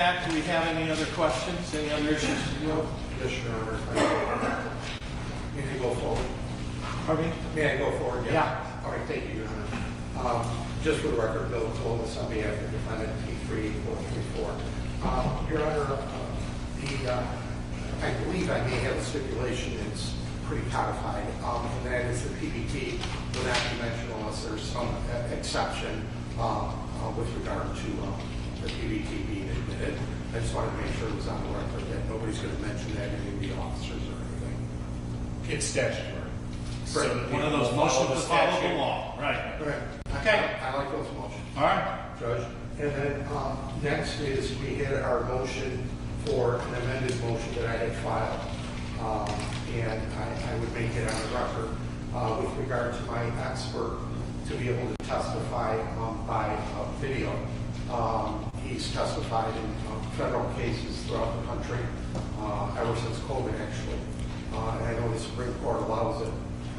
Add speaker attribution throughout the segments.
Speaker 1: Do we have any other questions? Any other issues?
Speaker 2: No. Yes, Your Honor. May I go forward?
Speaker 1: Pardon me?
Speaker 2: May I go forward?
Speaker 1: Yeah.
Speaker 2: All right, thank you, Your Honor. Just for the record, Bill Tolis on behalf of the defendant, P38434. Your Honor, I believe I may have a stipulation that's pretty codified, and that is the PBT will not be mentioned unless there's some exception with regard to the PBT being admitted. I just wanted to make sure it was on the record that nobody's going to mention that any of the officers or anything.
Speaker 3: It's statutory.
Speaker 1: So one of those motions to follow the law. Right. Okay.
Speaker 2: I like those motions.
Speaker 1: All right.
Speaker 2: Judge. And then next is we had our motion for an amended motion that I had filed. And I would make it on the record with regard to my expert to be able to testify by video. He's testified in federal cases throughout the country ever since COVID, actually. And I know the Supreme Court allows it,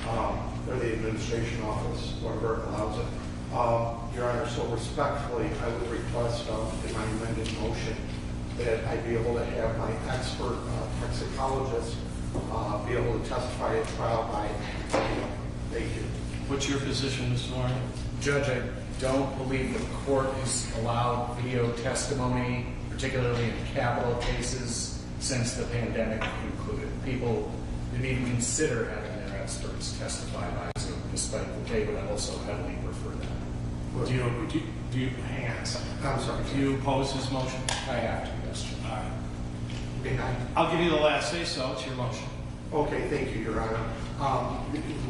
Speaker 2: or the administration office, whatever allows it. Your Honor, so respectfully, I would request in my amended motion that I be able to have my expert toxicologist be able to testify at trial by video. Thank you.
Speaker 1: What's your position, Mr. Warren?
Speaker 3: Judge, I don't believe the court has allowed video testimony, particularly in capital cases, since the pandemic concluded. People didn't even consider having their experts testify by Zoom, despite the they would also heavily prefer that.
Speaker 1: Do you hang on a second?
Speaker 2: I'm sorry.
Speaker 1: Do you oppose his motion?
Speaker 3: I have to, yes, Judge.
Speaker 1: All right.
Speaker 2: Behind.
Speaker 1: I'll give you the last say so. It's your motion.
Speaker 2: Okay, thank you, Your Honor.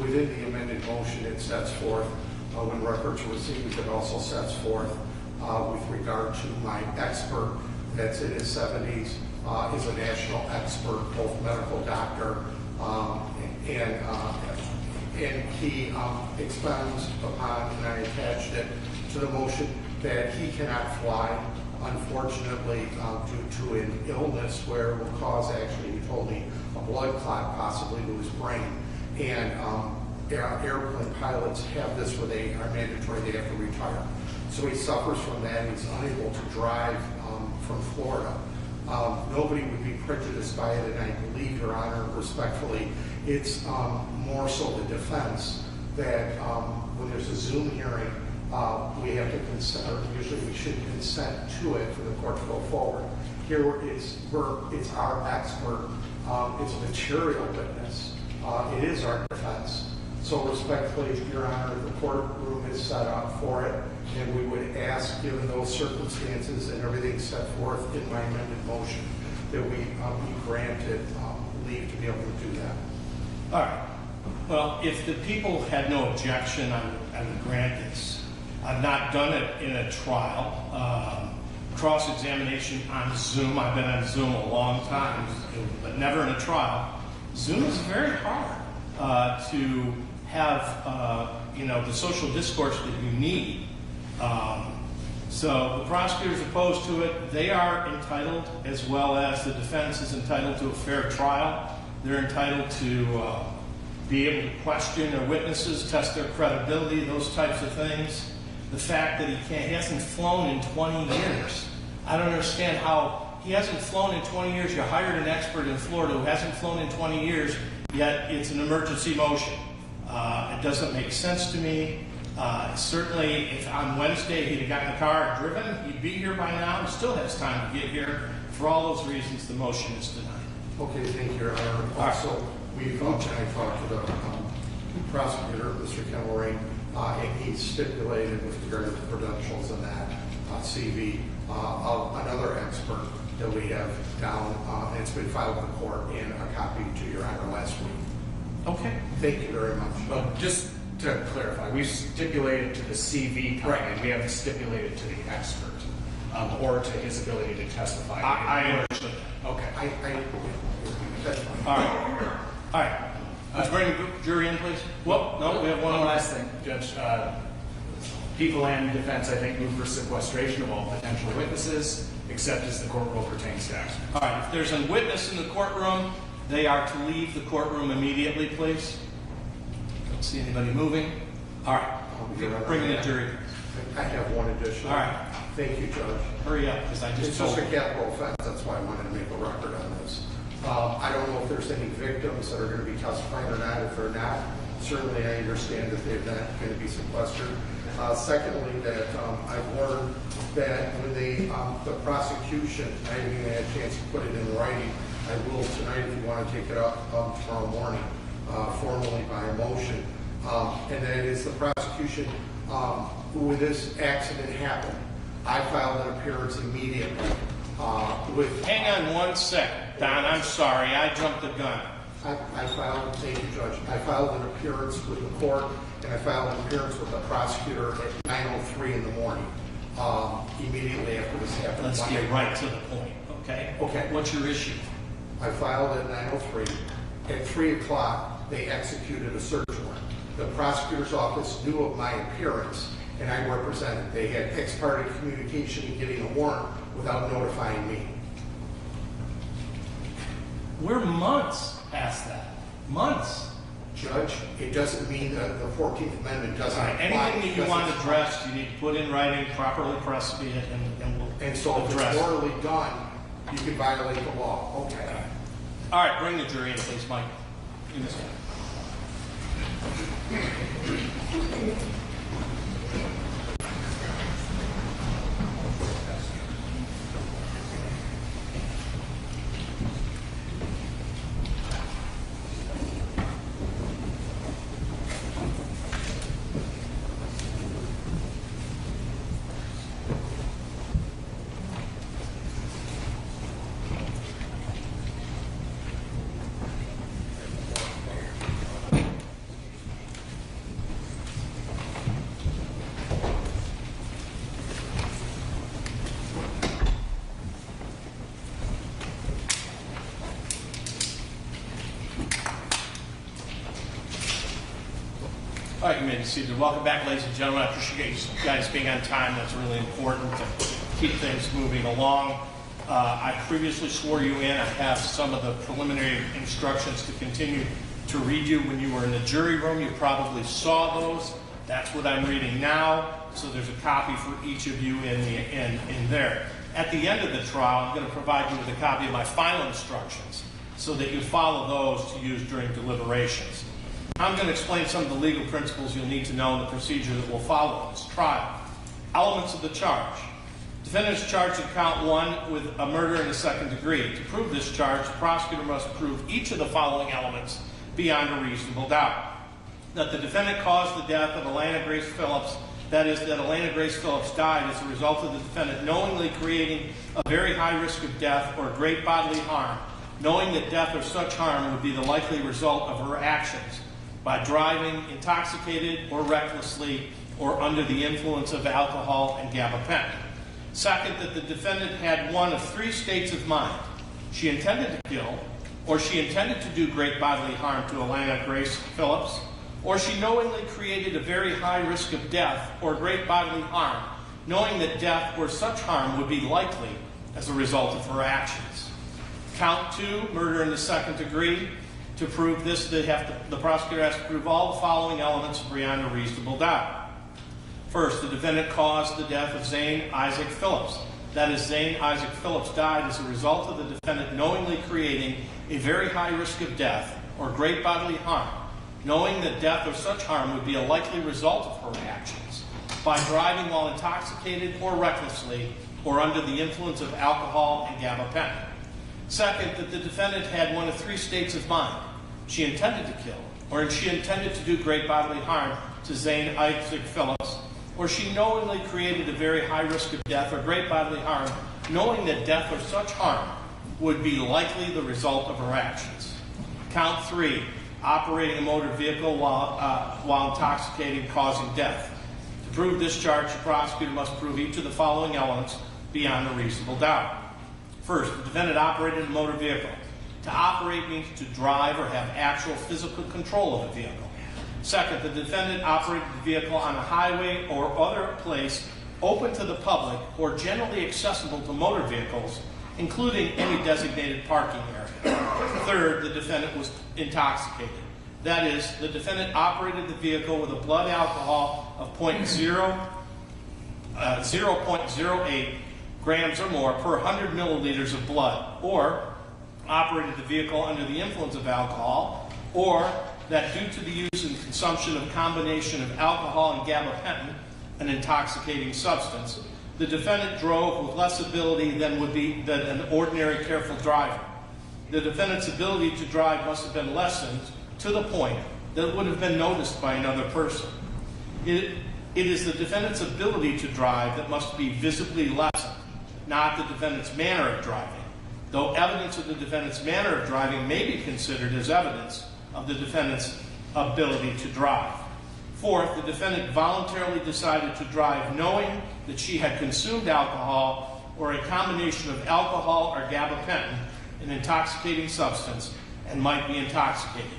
Speaker 2: Within the amended motion, it sets forth when records were received, it also sets forth with regard to my expert that's in his 70s, is a national expert, both medical doctor, and he expounds upon, and I attached it to the motion, that he cannot fly, unfortunately, due to an illness where it will cause, actually, he told me, a blood clot possibly to his brain. And airplane pilots have this where they are mandatory, they have to retire. So he suffers from that, he's unable to drive from Florida. Nobody would be prejudiced by it, and I believe, Your Honor, respectfully, it's more so the defense that when there's a Zoom hearing, we have to consent, or usually we should consent to it for the court to go forward. Here it's our expert, it's a material witness, it is our defense. So respectfully, Your Honor, the courtroom is set up for it, and we would ask, given those circumstances and everything set forth in my amended motion, that we be granted leave to be able to do that.
Speaker 1: All right. Well, if the people had no objection, I would grant this. I've not done it in a trial. Cross-examination on Zoom, I've been on Zoom a long time, but never in a trial. Zoom is very hard to have, the social discourse that you need. So the prosecutor's opposed to it. They are entitled, as well as the defense is entitled to a fair trial. They're entitled to be able to question their witnesses, test their credibility, those types of things. The fact that he hasn't flown in 20 years. I don't understand how he hasn't flown in 20 years. You hired an expert in Florida who hasn't flown in 20 years, yet it's an emergency motion. It doesn't make sense to me. Certainly, if on Wednesday he'd have gotten the car and driven, he'd be here by now. He still has time to get here. For all those reasons, the motion is denied.
Speaker 2: Okay, thank you, Your Honor. Also, I talked to the prosecutor, Mr. Kenway, and he stipulated with regard to the credentials and that CV of another expert that we have down. It's been filed in court and a copy to Your Honor last week.
Speaker 1: Okay.
Speaker 2: Thank you very much.
Speaker 3: Well, just to clarify, we stipulated to the CV coming, and we haven't stipulated to the expert or to his ability to testify.
Speaker 1: I understood.
Speaker 3: Okay.
Speaker 1: All right. Let's bring the jury in, please. Well, no, we have one
Speaker 3: last thing, Judge. People and defense, I think, move for sequestration of all potential witnesses, except as the court rule pertains to action.
Speaker 1: All right. If there's a witness in the courtroom, they are to leave the courtroom immediately, please. Don't see anybody moving. All right. Bring in the jury.
Speaker 2: I have one additional.
Speaker 1: All right.
Speaker 2: Thank you, Judge.
Speaker 1: Hurry up, because I just
Speaker 2: It's
Speaker 1: told
Speaker 2: just a
Speaker 1: you.
Speaker 2: capital offense, that's why I wanted to make a record on this. I don't know if there's any victims that are going to be testifying or not. If they're not, certainly I understand that they're not going to be sequestered. Secondly, that I've learned that when the prosecution, I haven't even had a chance to put it in writing. I will tonight if you want to take it up tomorrow morning, formally by a motion. And that is the prosecution, when this accident happened, I filed an appearance immediately with...
Speaker 1: Hang on 1 second. Don, I'm sorry. I jumped the gun.
Speaker 2: I filed, thank you, Judge. I filed an appearance with the court, and I filed an appearance with the prosecutor at 9:03 in the morning, immediately after this happened.
Speaker 1: Let's get right to the point, okay?
Speaker 2: Okay.
Speaker 1: What's your issue?
Speaker 2: I filed at 9:03. At 3 o'clock, they executed a search warrant. The prosecutor's office knew of my appearance, and I represented. They had ex parte communication in getting a warrant without notifying me.
Speaker 1: We're months past that. Months.
Speaker 2: Judge, it doesn't mean that the 14th Amendment doesn't
Speaker 1: All right.
Speaker 2: apply.
Speaker 1: Anything that you want addressed, you need to put in writing, properly press it, and we'll
Speaker 2: And so if
Speaker 1: address
Speaker 2: it's
Speaker 1: it.
Speaker 2: morally done, you can violate the law. Okay.
Speaker 1: All right, bring the jury in, please, Mike. In this one. All right, you may be seated. Welcome back, ladies and gentlemen. I appreciate you guys being on time. That's really important to keep things moving along. I previously swore you in. I have some of the preliminary instructions to continue to read you. When you were in the jury room, you probably saw those. That's what I'm reading now. So there's a copy for each of you in there. At the end of the trial, I'm going to provide you with a copy of my final instructions so that you follow those to use during deliberations. I'm going to explain some of the legal principles you'll need to know in the procedure that will follow this trial. Elements of the charge. Defendant is charged in count 1 with a murder in the second degree. To prove this charge, the prosecutor must prove each of the following elements beyond a reasonable doubt. That the defendant caused the death of Elena Grace Phillips, that is, that Elena Grace Phillips died as a result of the defendant knowingly creating a very high risk of death or great bodily harm, knowing that death or such harm would be the likely result of her actions, by driving intoxicated or recklessly or under the influence of alcohol and gabapentin. Second, that the defendant had one of 3 states of mind. She intended to kill, or she intended to do great bodily harm to Elena Grace Phillips, or she knowingly created a very high risk of death or great bodily harm, knowing that death or such harm would be likely as a result of her actions. Count 2, murder in the second degree. To prove this, the prosecutor has to prove all the following elements beyond a reasonable doubt. First, the defendant caused the death of Zayn Isaac Phillips. That is, Zayn Isaac Phillips died as a result of the defendant knowingly creating a very high risk of death or great bodily harm, knowing that death or such harm would be a likely result of her actions, by driving while intoxicated or recklessly or under the influence of alcohol and gabapentin. Second, that the defendant had one of 3 states of mind. She intended to kill, or she intended to do great bodily harm to Zayn Isaac Phillips, or she knowingly created a very high risk of death or great bodily harm, knowing that death or such harm would be likely the result of her actions. Count 3, operating a motor vehicle while intoxicated, causing death. To prove this charge, the prosecutor must prove each of the following elements beyond a reasonable doubt. First, the defendant operated a motor vehicle. To operate means to drive or have actual physical control of a vehicle. Second, the defendant operated the vehicle on a highway or other place open to the public or generally accessible to motor vehicles, including any designated parking area. Third, the defendant was intoxicated. That is, the defendant operated the vehicle with a blood alcohol of 0.0 0.08 grams or more per 100 milliliters of blood, or operated the vehicle under the influence of alcohol, or that due to the use and consumption of combination of alcohol and gabapentin, an intoxicating substance, the defendant drove with less ability than an ordinary careful driver. The defendant's ability to drive must have been lessened to the point that it would have been noticed by another person. It is the defendant's ability to drive that must be visibly lessened, not the defendant's manner of driving, though evidence of the defendant's manner of driving may be considered as evidence of the defendant's ability to drive. Fourth, the defendant voluntarily decided to drive knowing that she had consumed alcohol or a combination of alcohol or gabapentin, an intoxicating substance, and might be intoxicated.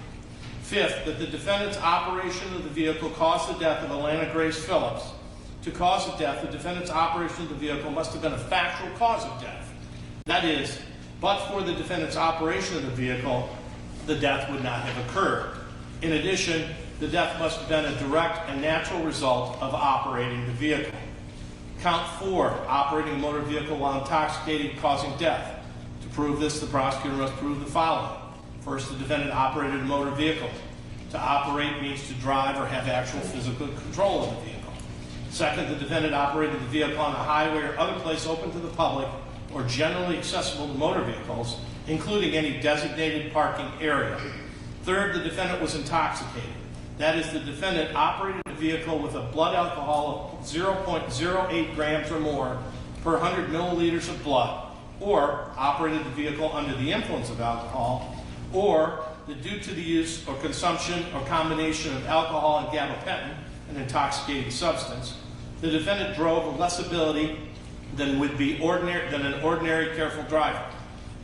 Speaker 1: Fifth, that the defendant's operation of the vehicle caused the death of Alana Grace Phillips. To cause the death, the defendant's operation of the vehicle must have been a factual cause of death. That is, but for the defendant's operation of the vehicle, the death would not have occurred. In addition, the death must have been a direct and natural result of operating the vehicle. Count 4, operating a motor vehicle while intoxicated causing death. To prove this, the prosecutor must prove the following. First, the defendant operated a motor vehicle. To operate means to drive or have actual physical control of the vehicle. Second, the defendant operated the vehicle on a highway or other place open to the public or generally accessible to motor vehicles, including any designated parking area. Third, the defendant was intoxicated. That is, the defendant operated a vehicle with a blood alcohol of 0.08 grams or more per 100 milliliters of blood, or operated the vehicle under the influence of alcohol, or that due to the use or consumption or combination of alcohol and gabapentin, an intoxicating substance, the defendant drove with less ability than an ordinary careful driver.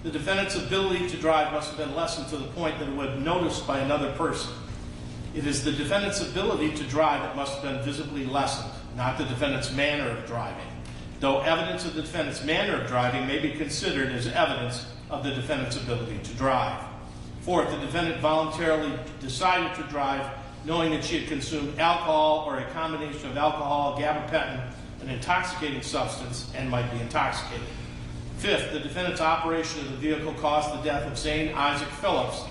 Speaker 1: The defendant's ability to drive must have been lessened to the point that it would be noticed by another person. It is the defendant's ability to drive that must have been visibly lessened, not the defendant's manner of driving, though evidence of the defendant's manner of driving may be considered as evidence of the defendant's ability to drive. Fourth, the defendant voluntarily decided to drive knowing that she had consumed alcohol or a combination of alcohol, gabapentin, an intoxicating substance, and might be intoxicated. Fifth, the defendant's operation of the vehicle caused the death of Zayn Isaac Phillips.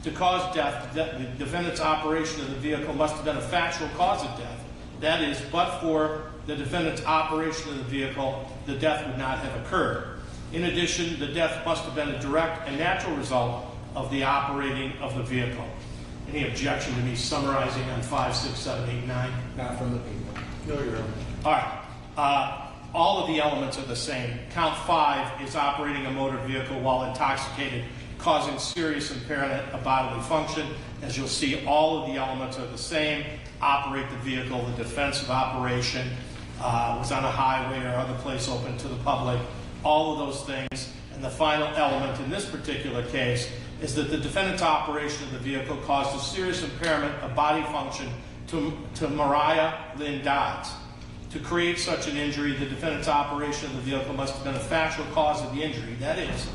Speaker 1: To cause death, the defendant's operation of the vehicle must have been a factual cause of death. That is, but for the defendant's operation of the vehicle, the death would not have occurred. In addition, the death must have been a direct and natural result of the operating of the vehicle. Any objection to me summarizing on 5, 6, 7, 8, 9?
Speaker 3: Not from the people.
Speaker 2: No, Your Honor.
Speaker 1: All right. All of the elements are the same. Count 5 is operating a motor vehicle while intoxicated, causing serious impairment of bodily function. As you'll see, all of the elements are the same. Operate the vehicle, the defensive operation, was on a highway or other place open to the public, all of those things. And the final element in this particular case is that the defendant's operation of the vehicle caused a serious impairment of body function to Mariah Lynn Dodds. To create such an injury, the defendant's operation of the vehicle must have been a factual cause of the injury. That is,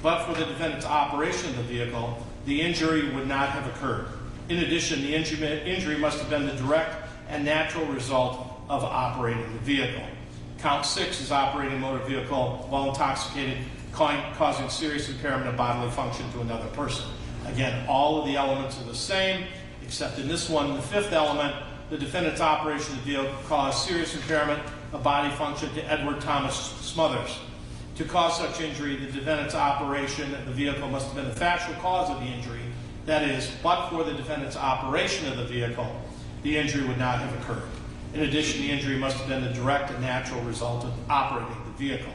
Speaker 1: but for the defendant's operation of the vehicle, the injury would not have occurred. In addition, the injury must have been the direct and natural result of operating the vehicle. Count 6 is operating a motor vehicle while intoxicated, causing serious impairment of bodily function to another person. Again, all of the elements are the same, except in this one, the fifth element, the defendant's operation of the vehicle caused serious impairment of body function to Edward Thomas Smothers. To cause such injury, the defendant's operation of the vehicle must have been the factual cause of the injury. That is, but for the defendant's operation of the vehicle, the injury would not have occurred. In addition, the injury must have been the direct and natural result of operating the vehicle.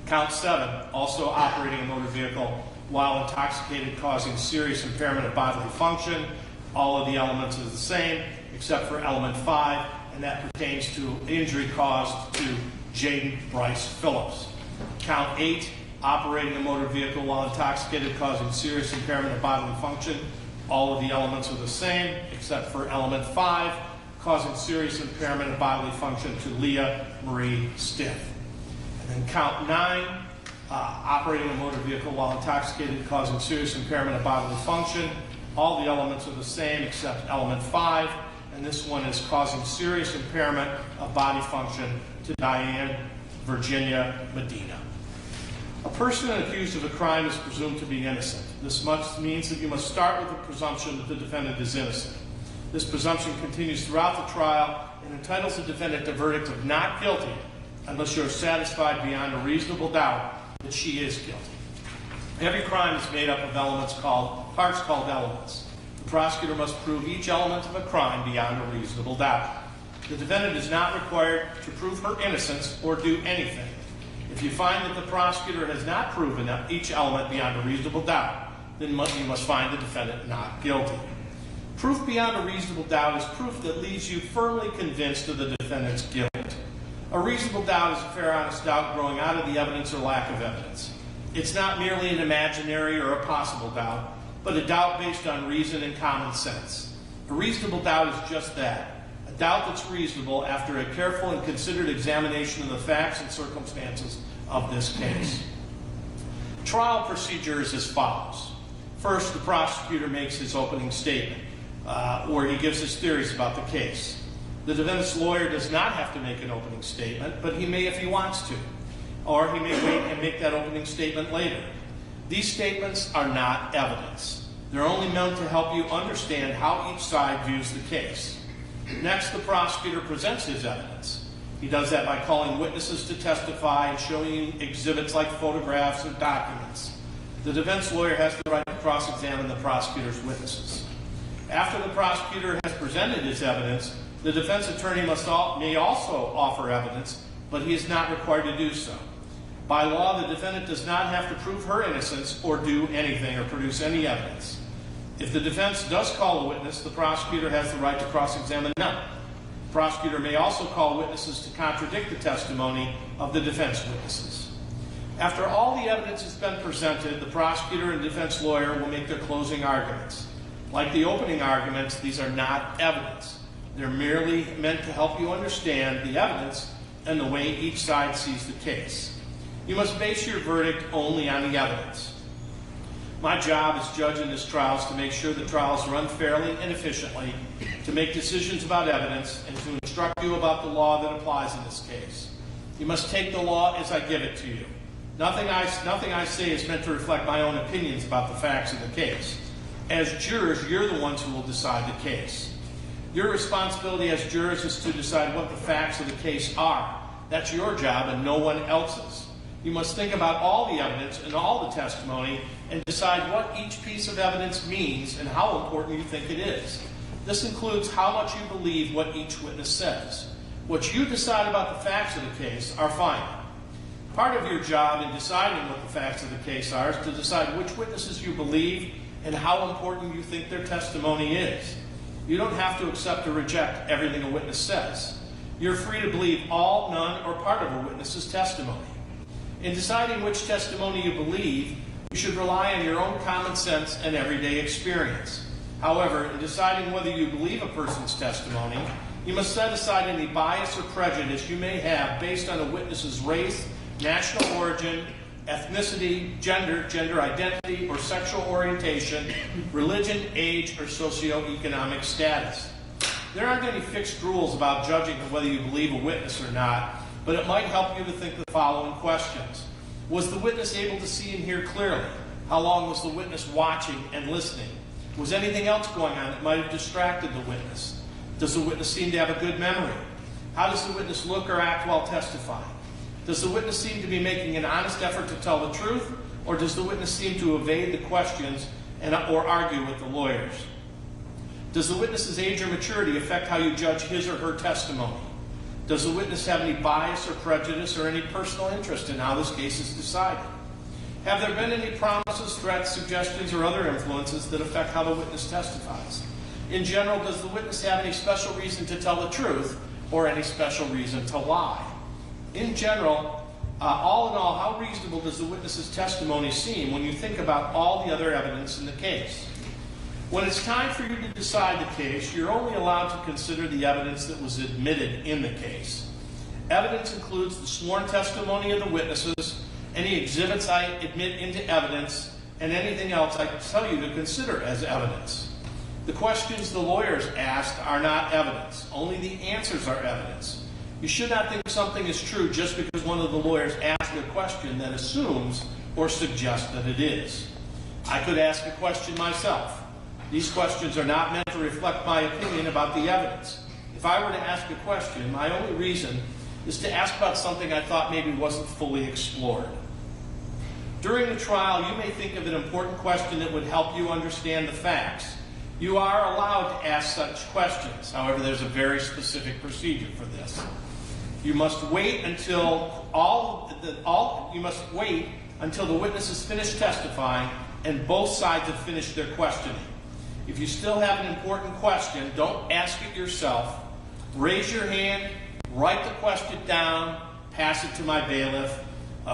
Speaker 1: Count 7, also operating a motor vehicle while intoxicated, causing serious impairment of bodily function. All of the elements are the same, except for element 5, and that pertains to injury caused to Jaden Bryce Phillips. Count 8, operating a motor vehicle while intoxicated, causing serious impairment of bodily function. All of the elements are the same, except for element 5, causing serious impairment of bodily function to Leah Marie Stiff. And then count 9, operating a motor vehicle while intoxicated, causing serious impairment of bodily function. All the elements are the same except element 5, and this one is causing serious impairment of body function to Diane Virginia Medina. A person accused of a crime is presumed to be innocent. This means that you must start with the presumption that the defendant is innocent. This presumption continues throughout the trial and entitles the defendant to a verdict of not guilty unless you are satisfied beyond a reasonable doubt that she is guilty. Every crime is made up of parts called elements. The prosecutor must prove each element of a crime beyond a reasonable doubt. The defendant is not required to prove her innocence or do anything. If you find that the prosecutor has not proven each element beyond a reasonable doubt, then you must find the defendant not guilty. Proof beyond a reasonable doubt is proof that leaves you firmly convinced of the defendant's guilt. A reasonable doubt is a fair, honest doubt growing out of the evidence or lack of evidence. It's not merely an imaginary or a possible doubt, but a doubt based on reason and common sense. A reasonable doubt is just that, a doubt that's reasonable after a careful and considered examination of the facts and circumstances of this case. Trial procedure is as follows. First, the prosecutor makes his opening statement, where he gives his theories about the case. The defendant's lawyer does not have to make an opening statement, but he may if he wants to. Or he may wait and make that opening statement later. These statements are not evidence. They're only meant to help you understand how each side views the case. Next, the prosecutor presents his evidence. He does that by calling witnesses to testify and showing exhibits like photographs or documents. The defense lawyer has the right to cross-examine the prosecutor's witnesses. After the prosecutor has presented his evidence, the defense attorney may also offer evidence, but he is not required to do so. By law, the defendant does not have to prove her innocence or do anything or produce any evidence. If the defense does call a witness, the prosecutor has the right to cross-examine them. The prosecutor may also call witnesses to contradict the testimony of the defense witnesses. After all the evidence has been presented, the prosecutor and defense lawyer will make their closing arguments. Like the opening arguments, these are not evidence. They're merely meant to help you understand the evidence and the way each side sees the case. You must base your verdict only on the evidence. My job as judge in this trial is to make sure the trials run fairly and efficiently, to make decisions about evidence, and to instruct you about the law that applies in this case. You must take the law as I give it to you. Nothing I say is meant to reflect my own opinions about the facts of the case. As jurors, you're the ones who will decide the case. Your responsibility as jurors is to decide what the facts of the case are. That's your job and no one else's. You must think about all the evidence and all the testimony and decide what each piece of evidence means and how important you think it is. This includes how much you believe what each witness says. What you decide about the facts of the case are final. Part of your job in deciding what the facts of the case are is to decide which witnesses you believe and how important you think their testimony is. You don't have to accept or reject everything a witness says. You're free to believe all, none, or part of a witness's testimony. In deciding which testimony you believe, you should rely on your own common sense and everyday experience. However, in deciding whether you believe a person's testimony, you must set aside any bias or prejudice you may have based on a witness's race, national origin, ethnicity, gender identity, or sexual orientation, religion, age, or socioeconomic status. There aren't any fixed rules about judging whether you believe a witness or not, but it might help you to think the following questions. Was the witness able to see and hear clearly? How long was the witness watching and listening? Was anything else going on that might have distracted the witness? Does the witness seem to have a good memory? How does the witness look or act while testifying? Does the witness seem to be making an honest effort to tell the truth, or does the witness seem to evade the questions or argue with the lawyers? Does the witness's age or maturity affect how you judge his or her testimony? Does the witness have any bias or prejudice or any personal interest in how this case is decided? Have there been any promises, threats, suggestions, or other influences that affect how the witness testifies? In general, does the witness have any special reason to tell the truth or any special reason to lie? In general, all in all, how reasonable does the witness's testimony seem when you think about all the other evidence in the case? When it's time for you to decide the case, you're only allowed to consider the evidence that was admitted in the case. Evidence includes the sworn testimony of the witnesses, any exhibits I admit into evidence, and anything else I tell you to consider as evidence. The questions the lawyers asked are not evidence. Only the answers are evidence. You should not think something is true just because one of the lawyers asks a question that assumes or suggests that it is. I could ask a question myself. These questions are not meant to reflect my opinion about the evidence. If I were to ask a question, my only reason is to ask about something I thought maybe wasn't fully explored. During the trial, you may think of an important question that would help you understand the facts. You are allowed to ask such questions. However, there's a very specific procedure for this. You must wait until the witnesses finish testifying and both sides have finished their questioning. If you still have an important question, don't ask it yourself. Raise your hand, write the question down, pass it to my bailiff,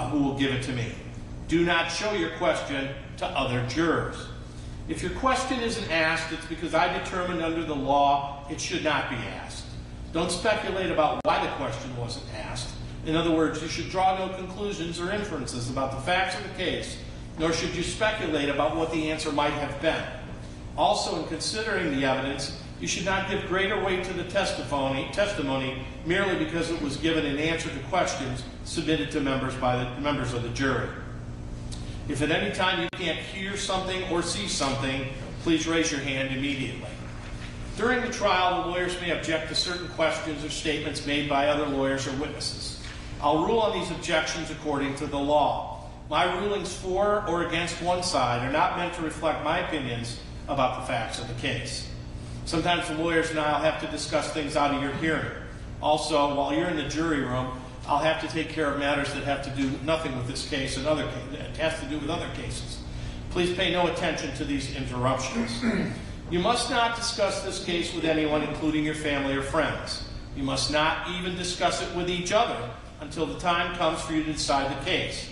Speaker 1: who will give it to me. Do not show your question to other jurors. If your question isn't asked, it's because I determined under the law it should not be asked. Don't speculate about why the question wasn't asked. In other words, you should draw no conclusions or inferences about the facts of the case, nor should you speculate about what the answer might have been. Also, in considering the evidence, you should not give greater weight to the testimony merely because it was given in answer to questions submitted to members of the jury. If at any time you can't hear something or see something, please raise your hand immediately. During the trial, the lawyers may object to certain questions or statements made by other lawyers or witnesses. I'll rule on these objections according to the law. My rulings for or against one side are not meant to reflect my opinions about the facts of the case. Sometimes the lawyers and I will have to discuss things out of your hearing. Also, while you're in the jury room, I'll have to take care of matters that have to do nothing with this case and it has to do with other cases. Please pay no attention to these interruptions. You must not discuss this case with anyone, including your family or friends. You must not even discuss it with each other until the time comes for you to decide the case.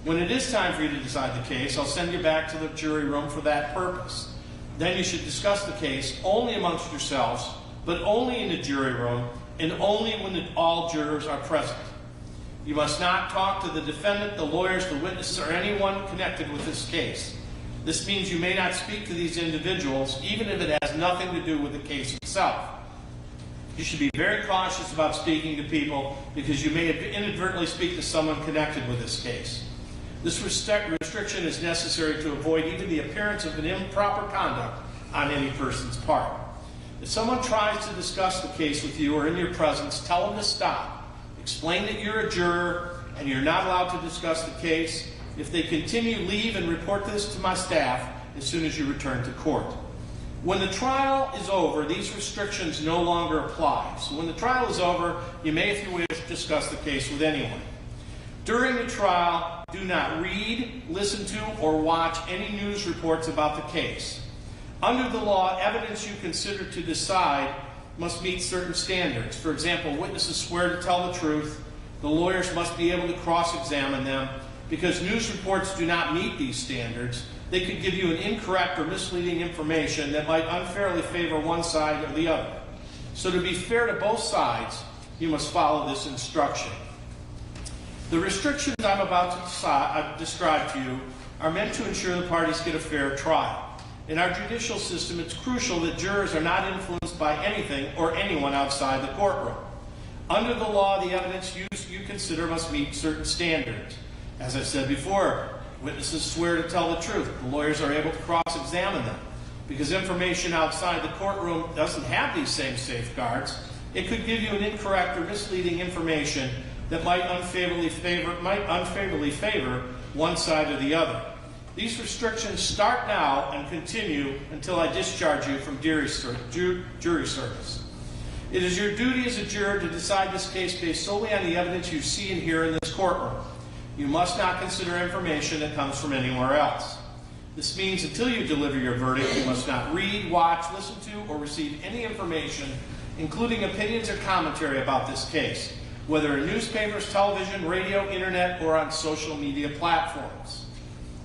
Speaker 1: When it is time for you to decide the case, I'll send you back to the jury room for that purpose. Then you should discuss the case only amongst yourselves, but only in the jury room, and only when all jurors are present. You must not talk to the defendant, the lawyers, the witnesses, or anyone connected with this case. This means you may not speak to these individuals, even if it has nothing to do with the case itself. You should be very cautious about speaking to people because you may inadvertently speak to someone connected with this case. This restriction is necessary to avoid even the appearance of an improper conduct on any person's part. If someone tries to discuss the case with you or in your presence, tell them to stop. Explain that you're a juror and you're not allowed to discuss the case. If they continue, leave and report this to my staff as soon as you return to court. When the trial is over, these restrictions no longer apply. So when the trial is over, you may, if you wish, discuss the case with anyone. During the trial, do not read, listen to, or watch any news reports about the case. Under the law, evidence you consider to decide must meet certain standards. For example, witnesses swear to tell the truth. The lawyers must be able to cross-examine them. Because news reports do not meet these standards, they could give you an incorrect or misleading information that might unfairly favor one side or the other. So to be fair to both sides, you must follow this instruction. The restrictions I'm about to describe to you are meant to ensure the parties get a fair trial. In our judicial system, it's crucial that jurors are not influenced by anything or anyone outside the courtroom. Under the law, the evidence you consider must meet certain standards. As I said before, witnesses swear to tell the truth. The lawyers are able to cross-examine them. Because information outside the courtroom doesn't have these same safeguards, it could give you an incorrect or misleading information that might unfavorably favor one side or the other. These restrictions start now and continue until I discharge you from jury service. It is your duty as a juror to decide this case based solely on the evidence you see and hear in this courtroom. You must not consider information that comes from anywhere else. This means until you deliver your verdict, you must not read, watch, listen to, or receive any information, including opinions or commentary about this case, whether in newspapers, television, radio, internet, or on social media platforms.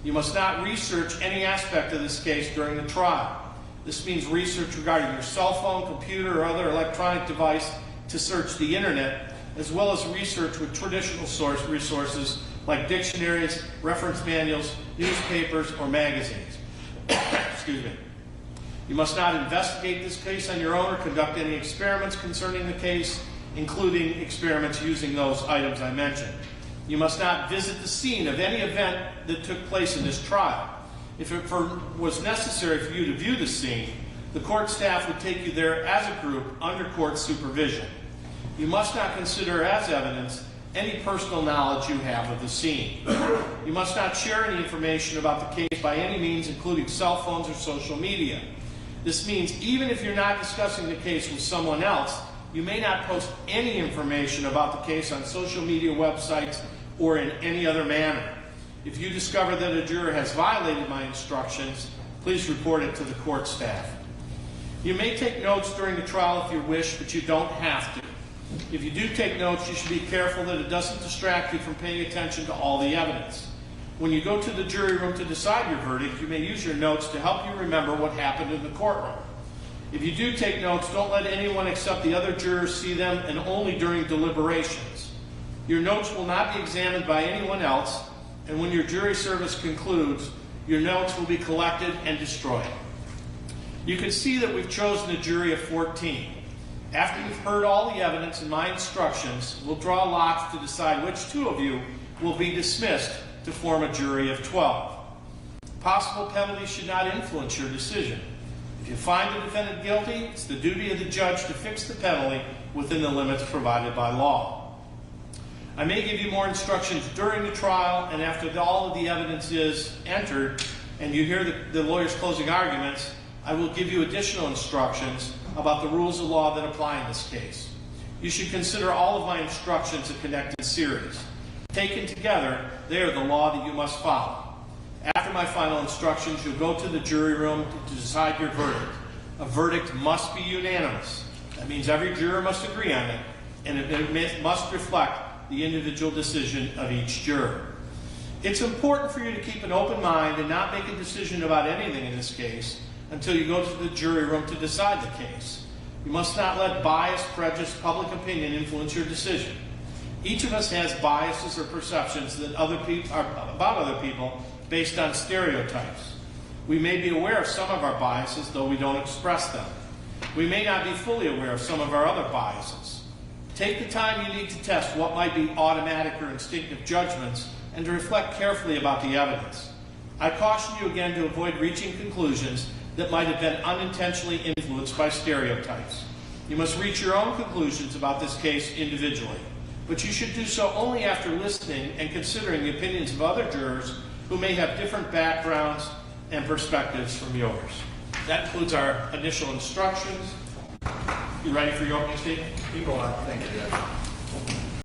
Speaker 1: You must not research any aspect of this case during the trial. This means research regarding your cell phone, computer, or other electronic device to search the internet, as well as research with traditional resources like dictionaries, reference manuals, newspapers, or magazines. Excuse me. You must not investigate this case on your own or conduct any experiments concerning the case. including experiments using those items I mentioned. You must not visit the scene of any event that took place in this trial. If it was necessary for you to view the scene, the court staff would take you there as a group under court supervision. You must not consider as evidence any personal knowledge you have of the scene. You must not share any information about the case by any means, including cell phones or social media. This means even if you're not discussing the case with someone else, you may not post any information about the case on social media websites or in any other manner. If you discover that a juror has violated my instructions, please report it to the court staff. You may take notes during the trial if you wish, but you don't have to. If you do take notes, you should be careful that it doesn't distract you from paying attention to all the evidence. When you go to the jury room to decide your verdict, you may use your notes to help you remember what happened in the courtroom. If you do take notes, don't let anyone except the other jurors see them, and only during deliberations. Your notes will not be examined by anyone else, and when your jury service concludes, your notes will be collected and destroyed. You can see that we've chosen a jury of 14. After you've heard all the evidence and my instructions, we'll draw lots to decide which two of you will be dismissed to form a jury of 12. Possible penalties should not influence your decision. If you find the defendant guilty, it's the duty of the judge to fix the penalty within the limits provided by law. I may give you more instructions during the trial, and after all of the evidence is entered and you hear the lawyer's closing arguments, I will give you additional instructions about the rules of law that apply in this case. You should consider all of my instructions a connected series. Taken together, they are the law that you must follow. After my final instructions, you'll go to the jury room to decide your verdict. A verdict must be unanimous. That means every juror must agree on it, and it must reflect the individual decision of each juror. It's important for you to keep an open mind and not make a decision about anything in this case until you go to the jury room to decide the case. You must not let bias, prejudice, public opinion influence your decision. Each of us has biases or perceptions that about other people based on stereotypes. We may be aware of some of our biases, though we don't express them. We may not be fully aware of some of our other biases. Take the time you need to test what might be automatic or instinctive judgments and to reflect carefully about the evidence. I caution you again to avoid reaching conclusions that might have been unintentionally influenced by stereotypes. You must reach your own conclusions about this case individually, but you should do so only after listening and considering the opinions of other jurors who may have different backgrounds and perspectives from yours. That concludes our initial instructions. You ready for your opening statement?
Speaker 3: People are, thank you.